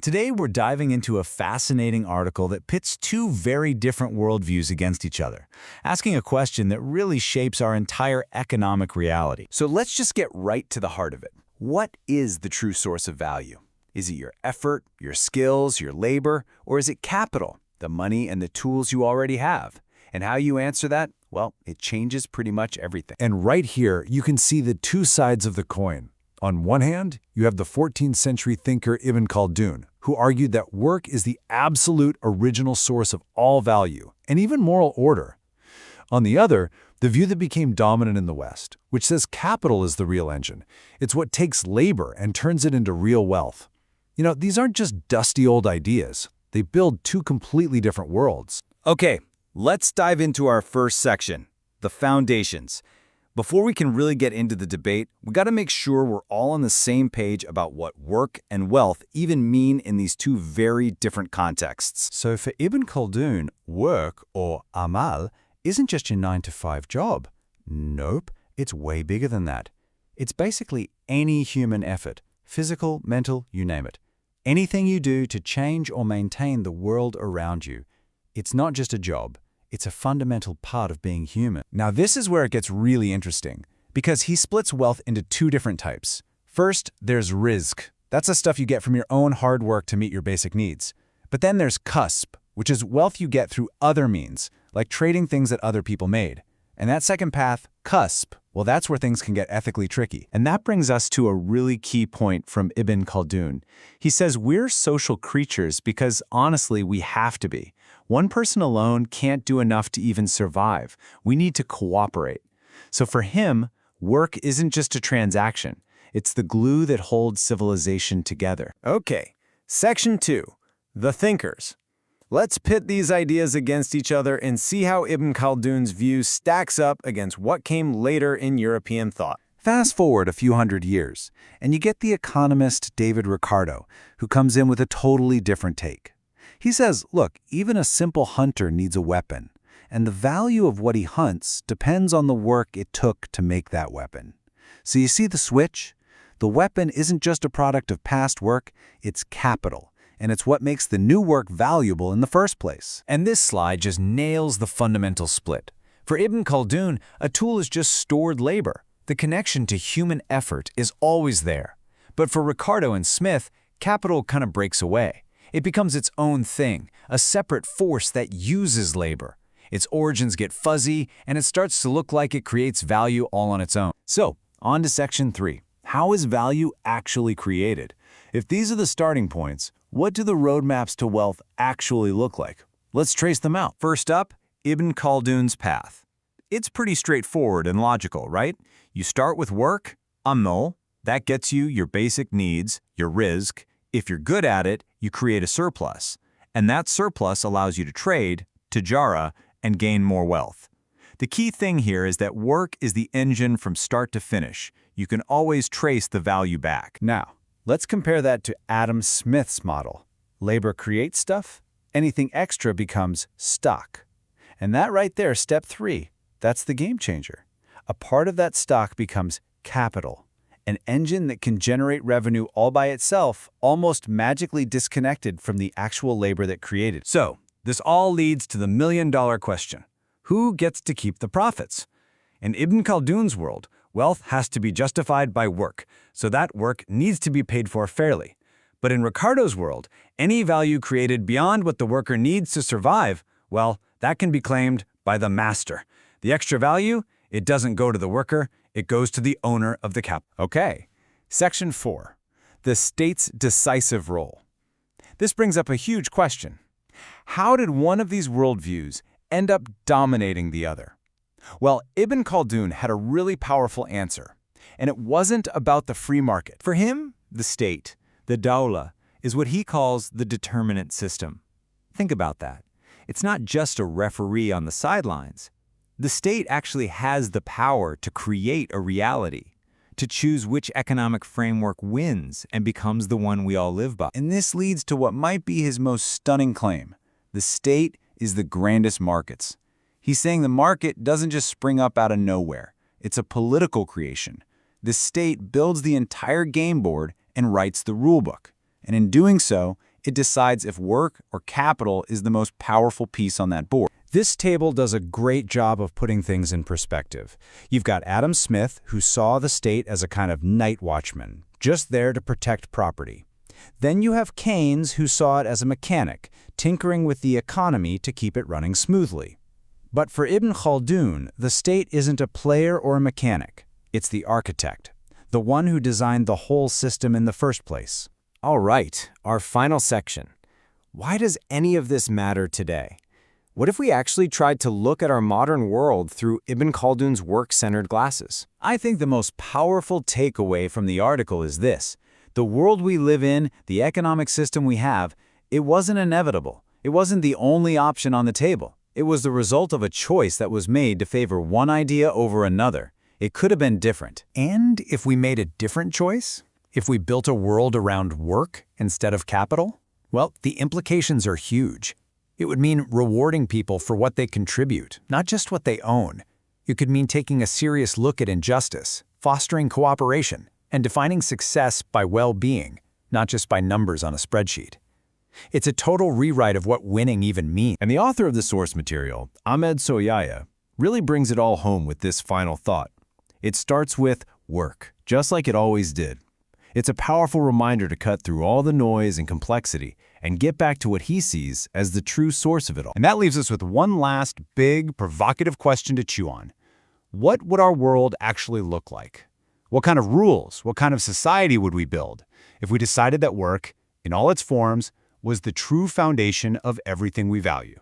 Today we're diving into a fascinating article that pits two very different worldviews against each other, asking a question that really shapes our entire economic reality. So let's just get right to the heart of it. What is the true source of value? Is it your effort, your skills, your labor, or is it capital, the money and the tools you already have? And how you answer that? Well, it changes pretty much everything. And right here, you can see the two sides of the coin. On one hand, you have the 14th century thinker Ibn Khaldun, who argued that work is the absolute original source of all value, and even moral order. On the other, the view that became dominant in the West, which says capital is the real engine. It's what takes labor and turns it into real wealth. You know, these aren't just dusty old ideas. They build two completely different worlds. Okay, let's dive into our first section, the foundations. Before we can really get into the debate, we got to make sure we're all on the same page about what work and wealth even mean in these two very different contexts. So for Ibn Khaldun, work, or amal, isn't just your 9-to-5 job. Nope, it's way bigger than that. It's basically any human effort, physical, mental, you name it. Anything you do to change or maintain the world around you. It's not just a job. It's a fundamental part of being human. Now this is where it gets really interesting, because he splits wealth into two different types. First, there's rizq. That's the stuff you get from your own hard work to meet your basic needs. But then there's kasb, which is wealth you get through other means, like trading things that other people made. And that second path, kasb, well, that's where things can get ethically tricky. And that brings us to a really key point from Ibn Khaldun. He says we're social creatures because, honestly, we have to be. One person alone can't do enough to even survive. We need to cooperate. So for him, work isn't just a transaction. It's the glue that holds civilization together. Okay, Section 2, the thinkers. Let's pit these ideas against each other and see how Ibn Khaldun's view stacks up against what came later in European thought. Fast forward a few hundred years, and you get the economist David Ricardo, who comes in with a totally different take. He says, look, even a simple hunter needs a weapon, and the value of what he hunts depends on the work it took to make that weapon. So you see the switch? The weapon isn't just a product of past work, it's capital. And it's what makes the new work valuable in the first place. And this slide just nails the fundamental split. For Ibn Khaldun, a tool is just stored labor. The connection to human effort is always there. But for Ricardo and Smith, capital kind of breaks away. It becomes its own thing, a separate force that uses labor. Its origins get fuzzy, and it starts to look like it creates value all on its own. So, on to Section 3. How is value actually created? If these are the starting points, what do the roadmaps to wealth actually look like? Let's trace them out. First up, Ibn Khaldun's path. It's pretty straightforward and logical, right? You start with work, amal, that gets you your basic needs, your rizq. If you're good at it, you create a surplus. And that surplus allows you to trade, tijara, and gain more wealth. The key thing here is that work is the engine from start to finish. You can always trace the value back. Now, let's compare that to Adam Smith's model. Labor creates stuff, anything extra becomes stock. And that right there, step 3, that's the game changer. A part of that stock becomes capital, an engine that can generate revenue all by itself, almost magically disconnected from the actual labor that created. So, this all leads to the million-dollar question. Who gets to keep the profits? In Ibn Khaldun's world, wealth has to be justified by work, so that work needs to be paid for fairly. But in Ricardo's world, any value created beyond what the worker needs to survive, well, that can be claimed by the master. The extra value, it doesn't go to the worker, it goes to the owner of the capital. Okay, Section 4, the state's decisive role. This brings up a huge question. How did one of these worldviews end up dominating the other? Well, Ibn Khaldun had a really powerful answer, and it wasn't about the free market. For him, the state, the dawla, is what he calls the determinant system. Think about that. It's not just a referee on the sidelines. The state actually has the power to create a reality, to choose which economic framework wins and becomes the one we all live by. And this leads to what might be his most stunning claim. The state is the grandest markets. He's saying the market doesn't just spring up out of nowhere. It's a political creation. The state builds the entire game board and writes the rulebook. And in doing so, it decides if work or capital is the most powerful piece on that board. This table does a great job of putting things in perspective. You've got Adam Smith, who saw the state as a kind of night watchman, just there to protect property. Then you have Keynes, who saw it as a mechanic, tinkering with the economy to keep it running smoothly. But for Ibn Khaldun, the state isn't a player or a mechanic. It's the architect, the one who designed the whole system in the first place. All right, our final section. Why does any of this matter today? What if we actually tried to look at our modern world through Ibn Khaldun's work-centered glasses? I think the most powerful takeaway from the article is this. The world we live in, the economic system we have, it wasn't inevitable. It wasn't the only option on the table. It was the result of a choice that was made to favor one idea over another. It could have been different. And if we made a different choice? If we built a world around work instead of capital? Well, the implications are huge. It would mean rewarding people for what they contribute, not just what they own. It could mean taking a serious look at injustice, fostering cooperation, and defining success by well-being, not just by numbers on a spreadsheet. It's a total rewrite of what winning even means. And the author of the source material, Ahmed Soyaya, really brings it all home with this final thought. It starts with work, just like it always did. It's a powerful reminder to cut through all the noise and complexity and get back to what he sees as the true source of it all. And that leaves us with one last big, provocative question to chew on. What would our world actually look like? What kind of rules, what kind of society would we build if we decided that work, in all its forms, was the true foundation of everything we value?